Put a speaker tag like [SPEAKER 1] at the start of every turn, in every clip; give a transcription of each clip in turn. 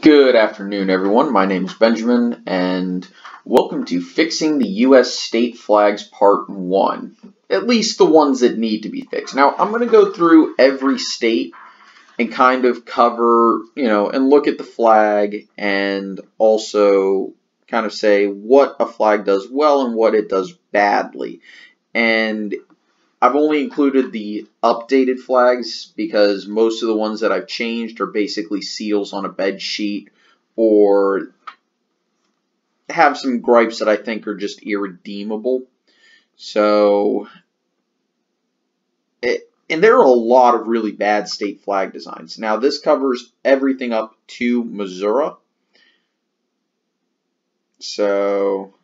[SPEAKER 1] Good afternoon, everyone. My name is Benjamin, and welcome to Fixing the U.S. State Flags Part 1. At least the ones that need to be fixed. Now, I'm going to go through every state and kind of cover, and look at the flag and also kind of say what a flag does well and what it does badly. And I've only included the updated flags because most of the ones that I've changed are basically seals on a bed sheet or have some gripes that I think are just irredeemable. So, and there are a lot of really bad state flag designs. Now, this covers everything up to Missouri. So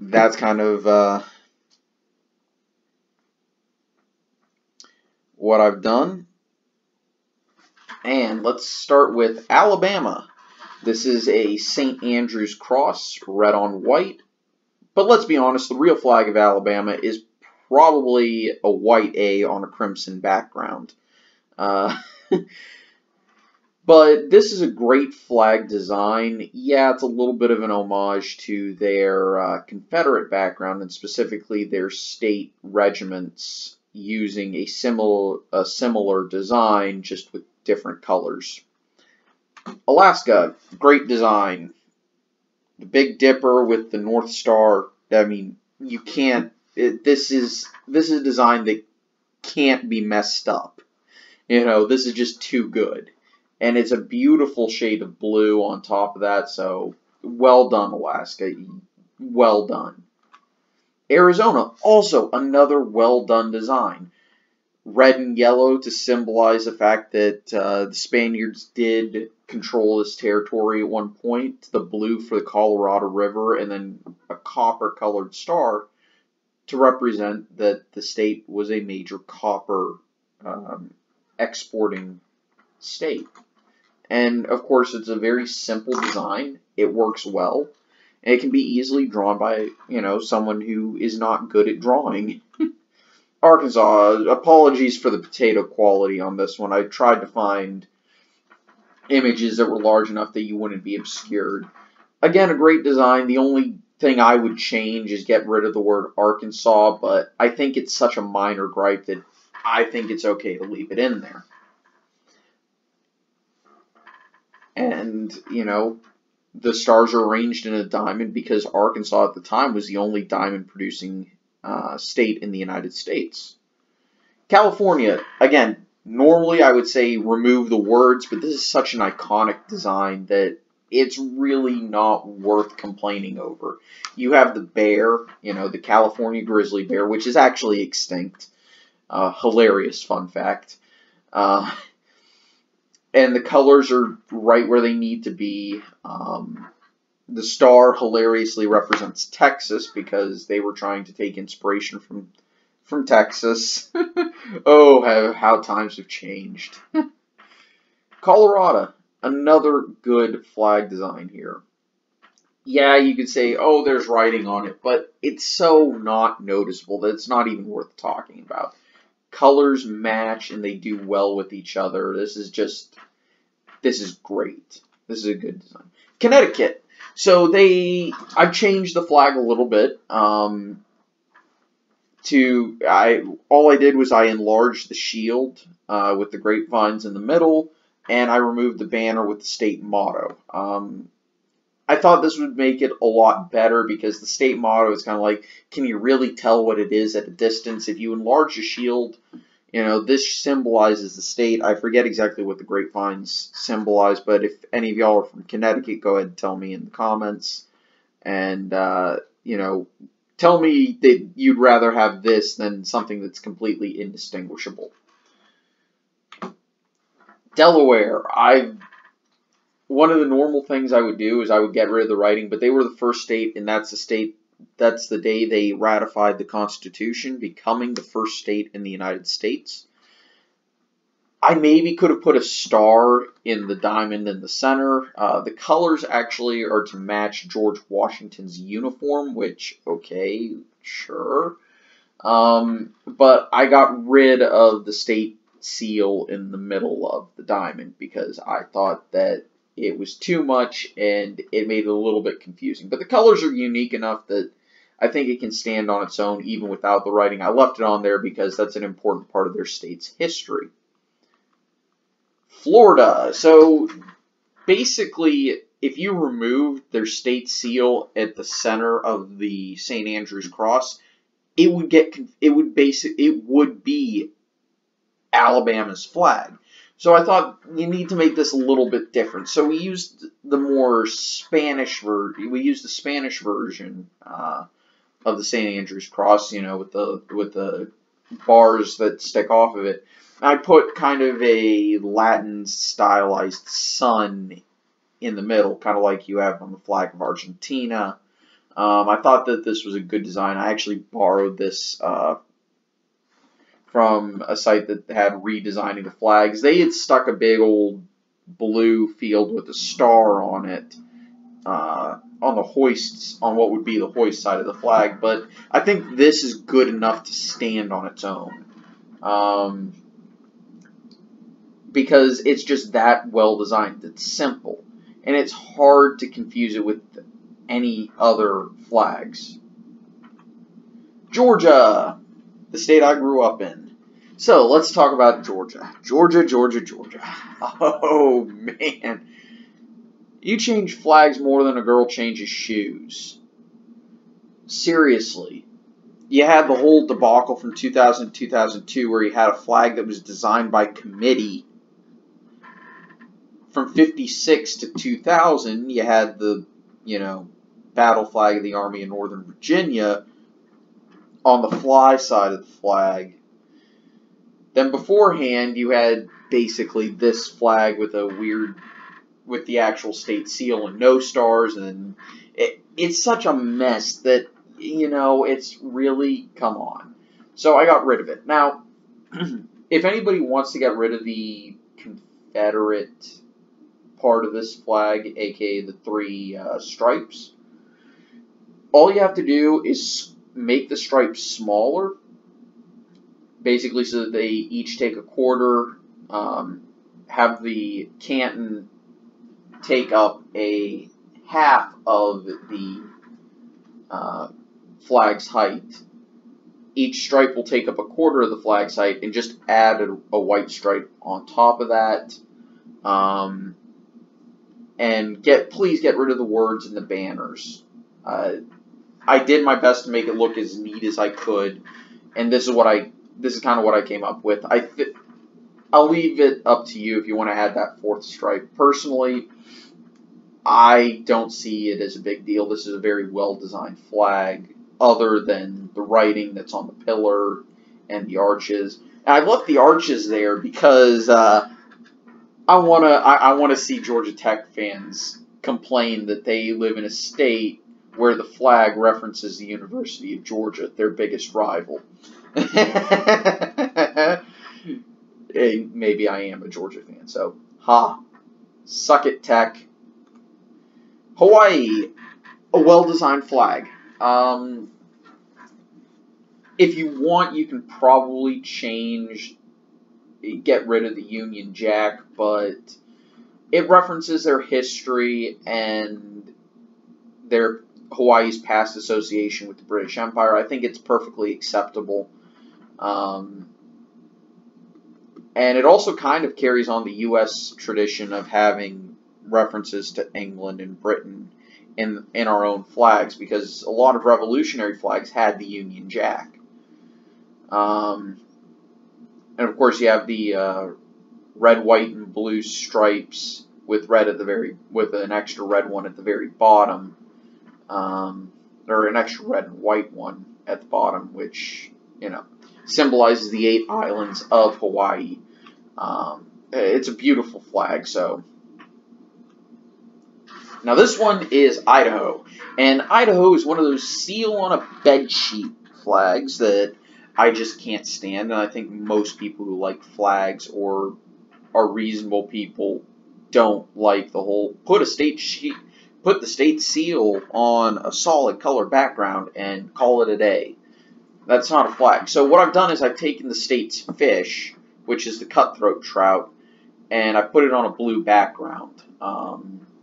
[SPEAKER 1] that's kind of what I've done. And let's start with Alabama. This is a St. Andrew's cross, red on white. But let's be honest, the real flag of Alabama is probably a white A on a crimson background. But this is a great flag design. Yeah, it's a little bit of an homage to their Confederate background, and specifically their state regiments using a similar design, just with different colors. Alaska, great design. The Big Dipper with the North Star. I mean, you can't. This is a design that can't be messed up. This is just too good. And it's a beautiful shade of blue on top of that, so well done, Alaska. Well done. Arizona, also another well done design. Red and yellow to symbolize the fact that the Spaniards did control this territory at one point. The blue for the Colorado River, and then a copper-colored star to represent that the state was a major copper exporting state. And, of course, it's a very simple design. It works well. And it can be easily drawn by, someone who is not good at drawing. Arkansas, apologies for the potato quality on this one. I tried to find images that were large enough that you wouldn't be obscured. Again, a great design. The only thing I would change is get rid of the word Arkansas, but I think it's such a minor gripe that I think it's okay to leave it in there. And, the stars are arranged in a diamond because Arkansas at the time was the only diamond-producing state in the United States. California, again, normally I would say remove the words, but this is such an iconic design that it's really not worth complaining over. You have the bear, the California grizzly bear, which is actually extinct. Hilarious fun fact. And the colors are right where they need to be. The star hilariously represents Texas because they were trying to take inspiration from Texas. Oh, how times have changed. Colorado, another good flag design here. Yeah, you could say, oh, there's writing on it, but it's so not noticeable that it's not even worth talking about. Colors match and they do well with each other. This is great. This is a good design. Connecticut. So I've changed the flag a little bit. All I did was I enlarged the shield with the grapevines in the middle, and I removed the banner with the state motto. I thought this would make it a lot better because the state motto is kind of like, can you really tell what it is at a distance? If you enlarge the shield, this symbolizes the state. I forget exactly what the grapevines symbolize, but if any of y'all are from Connecticut, go ahead and tell me in the comments. And, tell me that you'd rather have this than something that's completely indistinguishable. Delaware, one of the normal things I would do is I would get rid of the writing, but they were the first state, and that's the day they ratified the Constitution, becoming the first state in the United States. I maybe could have put a star in the diamond in the center. The colors actually are to match George Washington's uniform, which, okay, sure. But I got rid of the state state seal in the middle of the diamond because I thought that it was too much and it made it a little bit confusing. But the colors are unique enough that I think it can stand on its own even without the writing. I left it on there because that's an important part of their state's history. Florida. So basically, if you removed their state seal at the center of the St. Andrew's cross, it would be Alabama's flag. So I thought you need to make this a little bit different. So we used the Spanish version of the St. Andrew's cross, with the bars that stick off of it. I put kind of a Latin stylized sun in the middle, kind of like you have on the flag of Argentina. I thought that this was a good design. I actually borrowed this from a site that had redesigning the flags. They had stuck a big old blue field with a star on it on the hoists, on what would be the hoist side of the flag, but I think this is good enough to stand on its own. Because it's just that well designed. It's simple. And it's hard to confuse it with any other flags. Georgia, the state I grew up in. So let's talk about Georgia. Georgia. Oh, man. You change flags more than a girl changes shoes. Seriously. You had the whole debacle from 2000-2002 where you had a flag that was designed by committee. From 56 to 2000, you had the, battle flag of the Army of Northern Virginia on the fly side of the flag. Then beforehand, you had basically this flag with with the actual state seal and no stars, and it's such a mess that, it's really, come on. So I got rid of it. Now, if anybody wants to get rid of the Confederate part of this flag, aka the three stripes, all you have to do is make the stripes smaller, basically so that they each take a quarter, have the canton take up a half of the flag's height. Each stripe will take up a quarter of the flag's height, and just add a white stripe on top of that. And please get rid of the words and the banners. I did my best to make it look as neat as I could, and this is kind of what I came up with. I'll leave it up to you if you want to add that fourth stripe. Personally, I don't see it as a big deal. This is a very well-designed flag, other than the writing that's on the pillar and the arches. And I left the arches there because I want to see Georgia Tech fans complain that they live in a state where the flag references the University of Georgia, their biggest rival. Hey, maybe I am a Georgia fan, so suck it, Tech. Hawaii, a well-designed flag. If you want, you can probably get rid of the Union Jack, but it references their history and Hawaii's past association with the British Empire. I think it's perfectly acceptable. And it also kind of carries on the U.S. tradition of having references to England and Britain in our own flags, because a lot of revolutionary flags had the Union Jack. And of course, you have the red, white, and blue stripes with with an extra red one at the very bottom, or an extra red and white one at the bottom, which symbolizes the 8 islands of Hawaii. It's a beautiful flag. So now this one is Idaho, and Idaho is one of those seal on a bedsheet flags that I just can't stand, and I think most people who like flags or are reasonable people don't like the whole put the state seal on a solid color background and call it a day. That's not a flag. So what I've done is I've taken the state's fish, which is the cutthroat trout, and I put it on a blue background.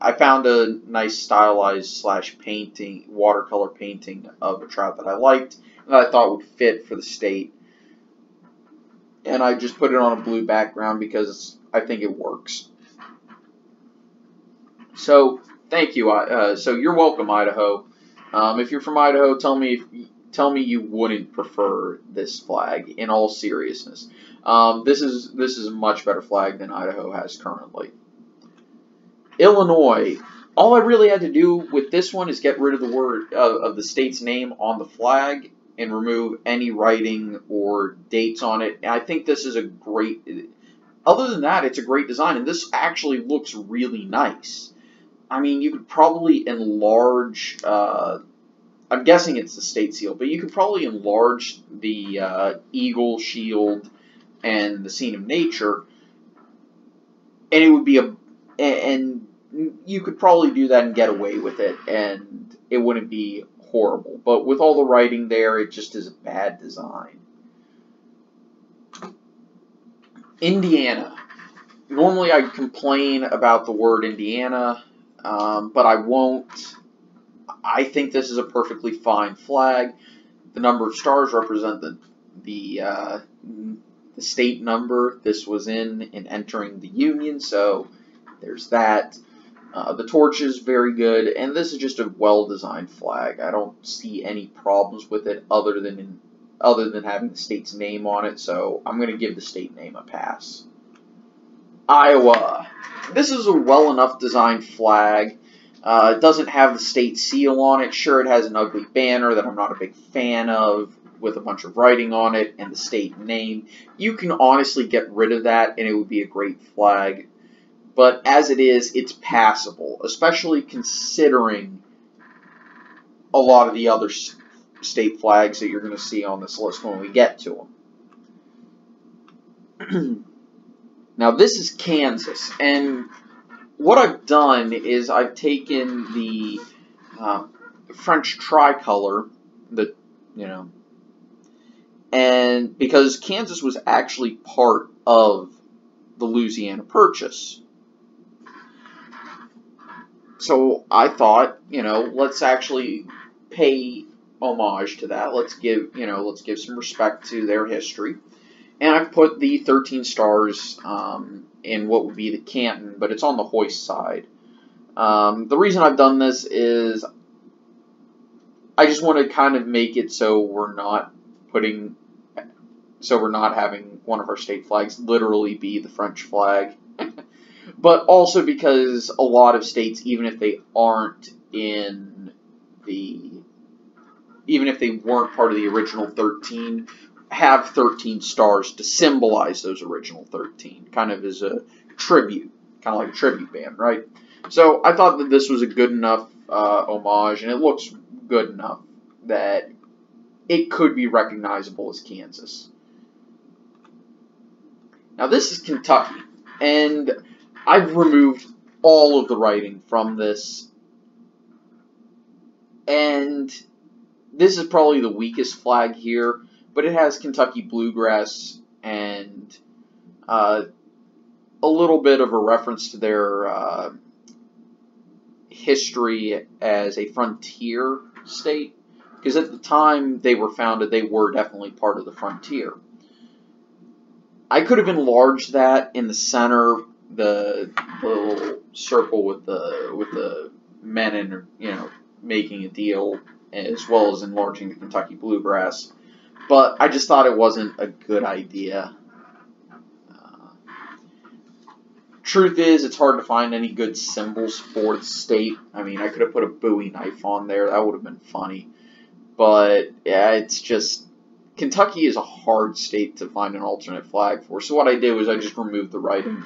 [SPEAKER 1] I found a nice stylized / painting, watercolor painting of a trout that I liked and that I thought would fit for the state. And I just put it on a blue background because I think it works. So thank you. So you're welcome, Idaho. If you're from Idaho, tell me you wouldn't prefer this flag. In all seriousness, this is a much better flag than Idaho has currently. Illinois. All I really had to do with this one is get rid of the word of the state's name on the flag and remove any writing or dates on it. And I think this is a great. Other than that, it's a great design, and this actually looks really nice. I mean, you could probably enlarge. I'm guessing it's the state seal, but you could probably enlarge the eagle shield and the scene of nature, and it would be and you could probably do that and get away with it, and it wouldn't be horrible. But with all the writing there, it just is a bad design. Indiana. Normally I complain about the word Indiana, but I won't. I think this is a perfectly fine flag. The number of stars represent the state number this was in entering the Union, so there's that. The torch is very good, and this is just a well-designed flag. I don't see any problems with it other than having the state's name on it, so I'm going to give the state name a pass. Iowa. This is a well enough designed flag. It doesn't have the state seal on it. Sure, it has an ugly banner that I'm not a big fan of with a bunch of writing on it and the state name. You can honestly get rid of that and it would be a great flag. But as it is, it's passable, especially considering a lot of the other state flags that you're going to see on this list when we get to them. Now, this is Kansas, and what I've done is I've taken the French tricolor, and because Kansas was actually part of the Louisiana Purchase. So I thought, let's actually pay homage to that. Let's give some respect to their history. And I've put the 13 stars in what would be the canton, but it's on the hoist side. The reason I've done this is I just want to kind of make it so we're not having one of our state flags literally be the French flag. But also because a lot of states, even if they weren't part of the original 13, have 13 stars to symbolize those original 13, kind of as a tribute, kind of like a tribute band, right? So I thought that this was a good enough homage, and it looks good enough that it could be recognizable as Kansas. Now this is Kentucky, and I've removed all of the writing from this, and this is probably the weakest flag here, but it has Kentucky bluegrass and a little bit of a reference to their history as a frontier state, because at the time they were founded, they were definitely part of the frontier. I could have enlarged that in the center, the little circle with the men in, making a deal, as well as enlarging the Kentucky bluegrass. But I just thought it wasn't a good idea. Truth is, it's hard to find any good symbols for the state. I mean, I could have put a Bowie knife on there. That would have been funny. But, yeah, it's just... Kentucky is a hard state to find an alternate flag for. So what I did was I just removed the writing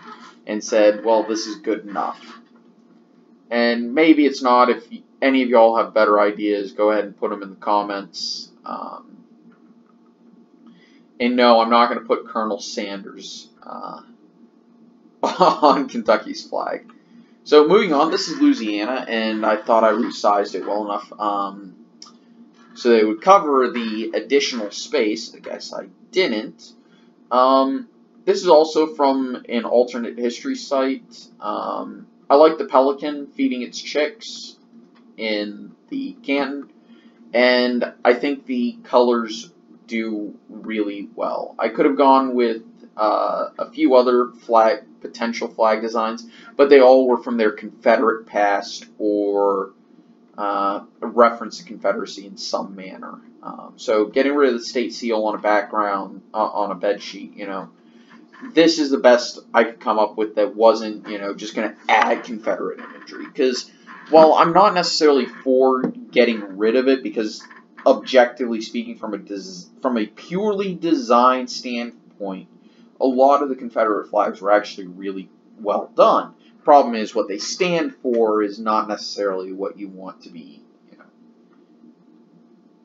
[SPEAKER 1] and said, well, this is good enough. And maybe it's not. If any of y'all have better ideas, go ahead and put them in the comments. And no, I'm not going to put Colonel Sanders on Kentucky's flag. So moving on, this is Louisiana, and I thought I resized it well enough so they would cover the additional space. I guess I didn't. This is also from an alternate history site. I like the pelican feeding its chicks in the Canton, and I think the colors do really well. I could have gone with a few other potential flag designs, but they all were from their Confederate past or reference the Confederacy in some manner. So getting rid of the state seal on a background, on a bed sheet, this is the best I could come up with that wasn't, just going to add Confederate imagery. Because while I'm not necessarily for getting rid of it, because objectively speaking, from a purely design standpoint, a lot of the Confederate flags were actually really well done. Problem is, what they stand for is not necessarily what you want to be,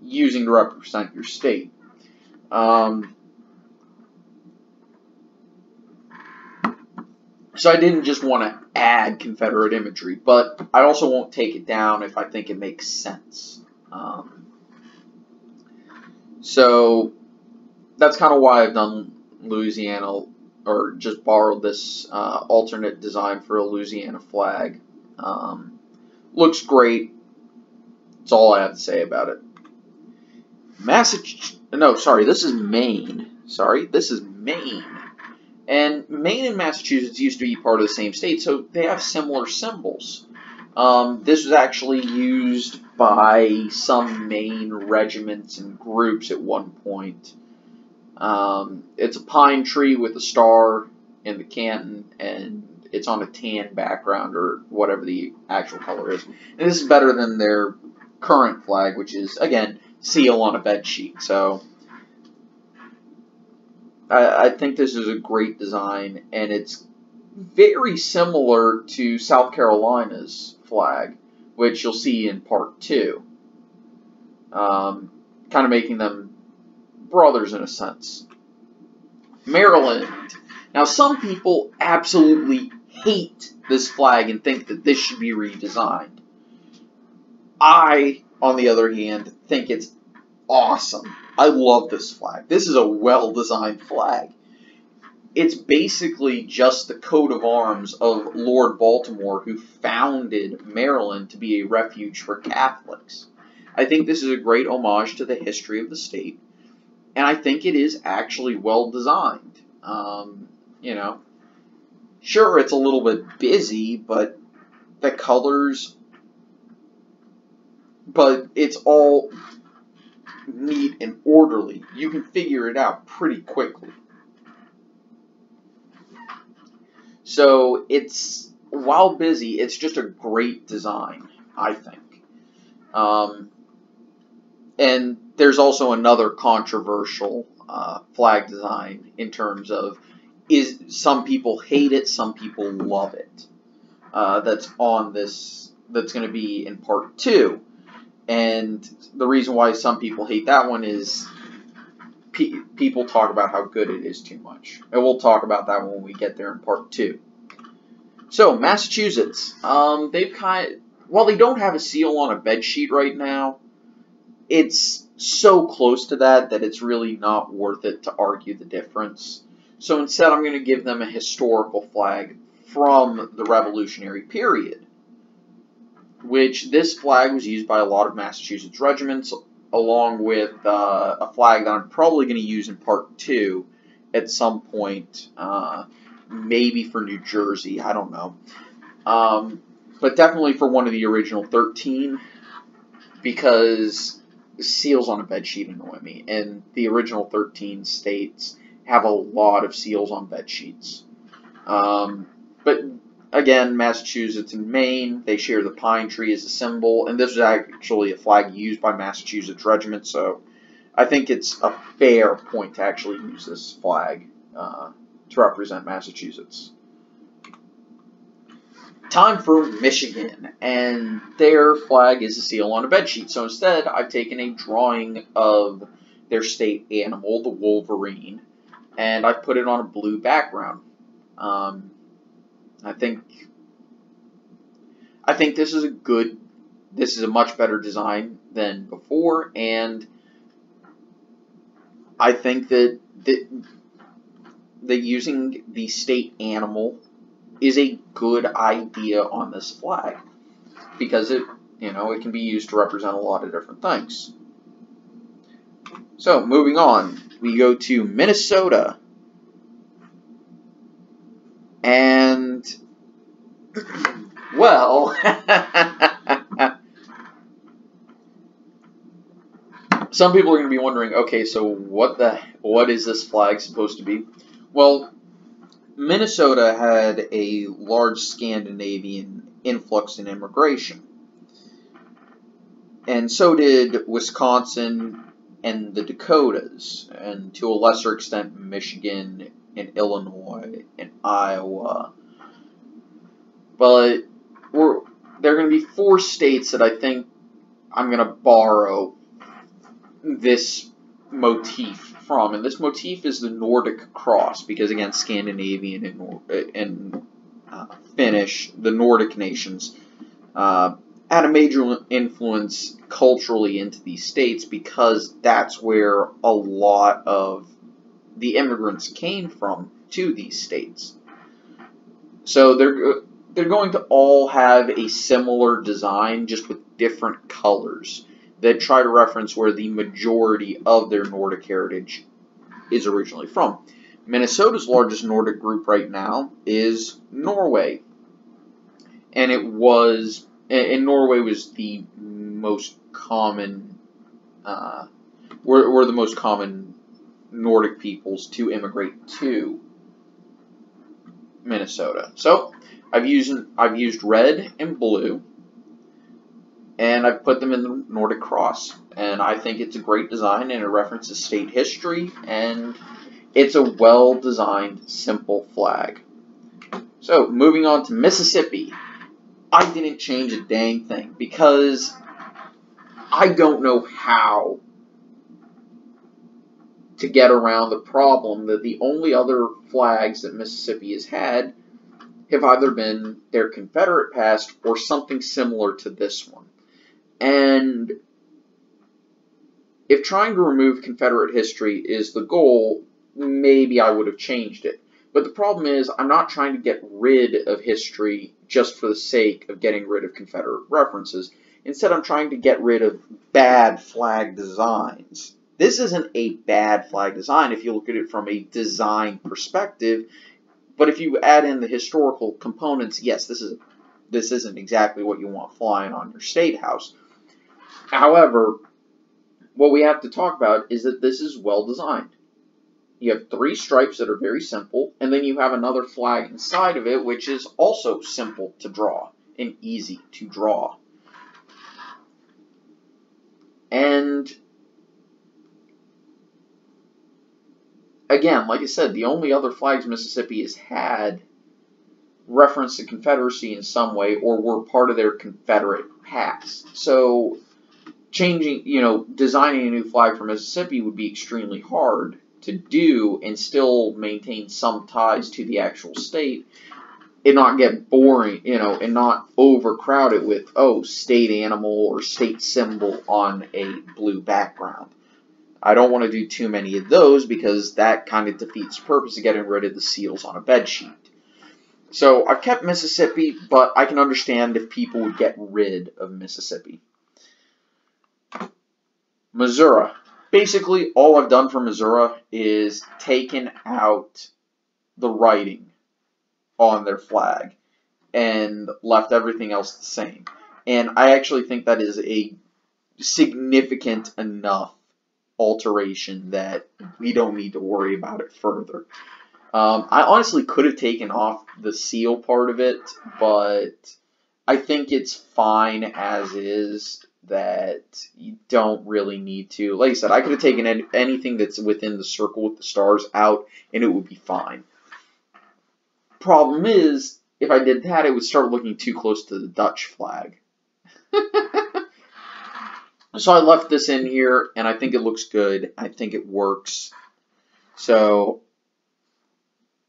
[SPEAKER 1] using to represent your state. So I didn't just want to add Confederate imagery, but I also won't take it down if I think it makes sense. So that's kind of why I've done Louisiana, or just borrowed this alternate design for a Louisiana flag. Looks great. That's all I have to say about it. This is Maine. This is Maine. And Maine and Massachusetts used to be part of the same state, so they have similar symbols. This was actually used by some Maine regiments and groups at one point. It's a pine tree with a star in the canton, and it's on a tan background, or whatever the actual color is. And this is better than their current flag, which is, again, seal on a bed sheet. So I think this is a great design, and it's very similar to South Carolina's flag, which you'll see in part 2. Kind of making them brothers in a sense. Maryland. Now, some people absolutely hate this flag and think that this should be redesigned. I, on the other hand, think it's awesome. I love this flag. This is a well-designed flag. It's basically just the coat of arms of Lord Baltimore, who founded Maryland to be a refuge for Catholics. I think this is a great homage to the history of the state, and I think it is actually well-designed. Sure, it's a little bit busy, but the colors, but it's all neat and orderly. You can figure it out pretty quickly. So it's, while busy, it's just a great design, I think. And there's also another controversial flag design in terms of, some people hate it, some people love it. That's on this, that's going to be in part 2. And the reason why some people hate that one is people talk about how good it is too much. And we'll talk about that when we get there in part 2. So, Massachusetts. While they don't have a seal on a bed sheet right now, it's so close to that it's really not worth it to argue the difference. So instead, I'm going to give them a historical flag from the Revolutionary period, which this flag was used by a lot of Massachusetts regiments, along with a flag that I'm probably going to use in part 2 at some point, maybe for New Jersey, I don't know. But definitely for one of the original 13, because seals on a bedsheet annoy me, and the original 13 states have a lot of seals on bed sheets. But again, Massachusetts and Maine, they share the pine tree as a symbol, and this was actually a flag used by Massachusetts regiments, so I think it's a fair point to actually use this flag to represent Massachusetts. Time for Michigan, and their flag is a seal on a bedsheet. So instead, I've taken a drawing of their state animal, the wolverine, and I've put it on a blue background. I think this is a much better design than before, and I think that that using the state animal is a good idea on this flag, because it can be used to represent a lot of different things. So, moving on, we go to Minnesota. And, well, some people are going to be wondering, okay, so what is this flag supposed to be? Well, Minnesota had a large Scandinavian influx in immigration. And so did Wisconsin and the Dakotas, and to a lesser extent Michigan and Illinois and Iowa. But there are going to be 4 states that I think I'm going to borrow this motif from. And this motif is the Nordic cross, because again, Scandinavian and Finnish, the Nordic nations, had a major influence culturally into these states, because that's where a lot of the immigrants came from to these states. So they're going to all have a similar design, just with different colors, that try to reference where the majority of their Nordic heritage is originally from. Minnesota's largest Nordic group right now is Norway. And Norway was the most common, were the most common Nordic peoples to immigrate to Minnesota. So I've used red and blue, and I've put them in the Nordic cross. And I think it's a great design, and it references state history, and it's a well-designed, simple flag. So, moving on to Mississippi. I didn't change a dang thing, because I don't know how to get around the problem that the only other flags that Mississippi has had have either been their Confederate past or something similar to this one. And if trying to remove Confederate history is the goal, maybe I would have changed it. But the problem is, I'm not trying to get rid of history just for the sake of getting rid of Confederate references. Instead, I'm trying to get rid of bad flag designs. This isn't a bad flag design if you look at it from a design perspective, but if you add in the historical components, yes, this isn't exactly what you want flying on your state house. However, what we have to talk about is that this is well designed. You have 3 stripes that are very simple, and then you have another flag inside of it, which is also simple to draw and easy to draw. And again, like I said, the only other flags Mississippi has had reference the Confederacy in some way or were part of their Confederate past. So designing a new flag for Mississippi would be extremely hard to do and still maintain some ties to the actual state and not get boring, and not overcrowd it with, state animal or state symbol on a blue background. I don't want to do too many of those, because that kind of defeats the purpose of getting rid of the seals on a bed sheet. So I've kept Mississippi, but I can understand if people would get rid of Mississippi. Missouri. Basically, all I've done for Missouri is taken out the writing on their flag and left everything else the same. And I actually think that is a significant enough alteration that we don't need to worry about it further. I honestly could have taken off the seal part of it, but I think it's fine as is, that you don't really need to. Like I said, I could have taken anything that's within the circle with the stars out, and it would be fine. Problem is, if I did that, it would start looking too close to the Dutch flag. So I left this in here, and I think it looks good. I think it works. So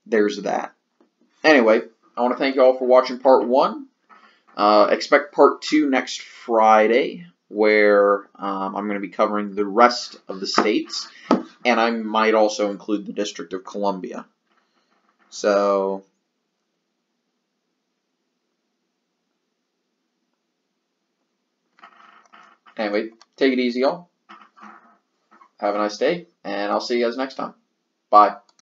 [SPEAKER 1] there's that. Anyway, I want to thank you all for watching part 1. Expect part 2 next Friday, where I'm going to be covering the rest of the states, and I might also include the District of Columbia. So anyway, take it easy, y'all. Have a nice day, and I'll see you guys next time. Bye.